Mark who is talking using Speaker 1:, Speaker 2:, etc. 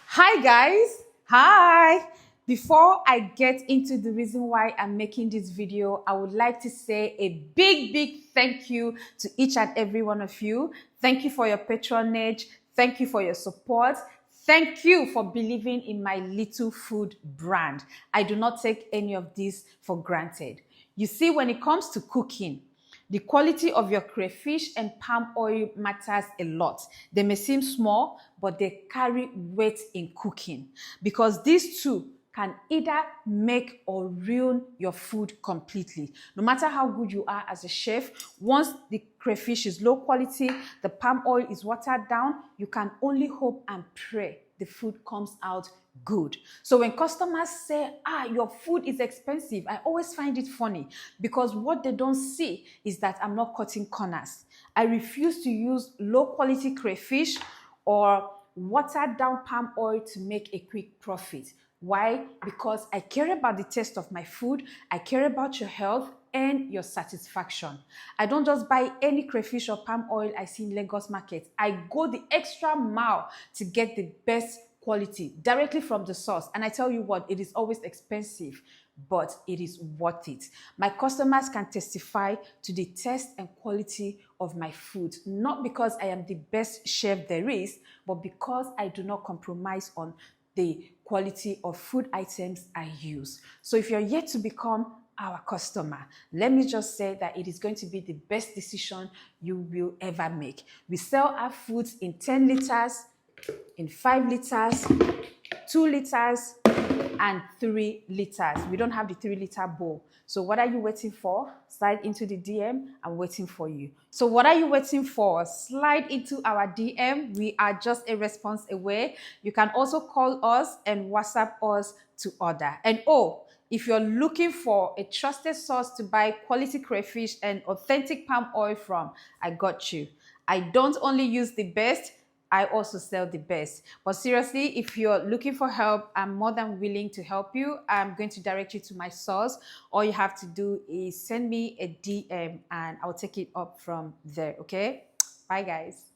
Speaker 1: Hi guys, hi. Before I get into the reason why I'm making this video, I would like to say a big thank you to each and every one of you. Thank you for your patronage. Thank you for your support. Thank you for believing in my Little Food brand. I do not take any of this for granted. You see, when it comes to cooking, the quality of your crayfish and palm oil matters a lot. They may seem small, but they carry weight in cooking because these two can either make or ruin your food completely. No matter how good you are as a chef, once the crayfish is low quality, the palm oil is watered down, you can only hope and pray the food comes out good. So when customers say, your food is expensive, I always find it funny because what they don't see is that I'm not cutting corners. I refuse to use low quality crayfish or watered down palm oil to make a quick profit. Why? Because I care about the taste of my food, I care about your health and your satisfaction. I don't just buy any crayfish or palm oil I see in Lagos market. I go the extra mile to get the best quality directly from the source. And I tell you what, it is always expensive, but it is worth it. My customers can testify to the taste and quality of my food, not because I am the best chef there is, but because I do not compromise on the quality of food items I use. So if you're yet to become our customer, let me just say that it is going to be the best decision you will ever make. We sell our foods in 10 liters, in 5 liters, 2 liters, and 3 liters. We don't have the 3-liter bowl. So what are you waiting for? Slide into the DM. I'm waiting for you. So what are you waiting for? Slide into our DM. We are just a response away. You can also call us and WhatsApp us to order. And if you're looking for a trusted source to buy quality crayfish and authentic palm oil from, I got you. I don't only use the best, I also sell the best. But seriously, if you're looking for help, I'm more than willing to help you. I'm going to direct you to my source. All you have to do is send me a DM and I'll take it up from there, okay? Bye, guys.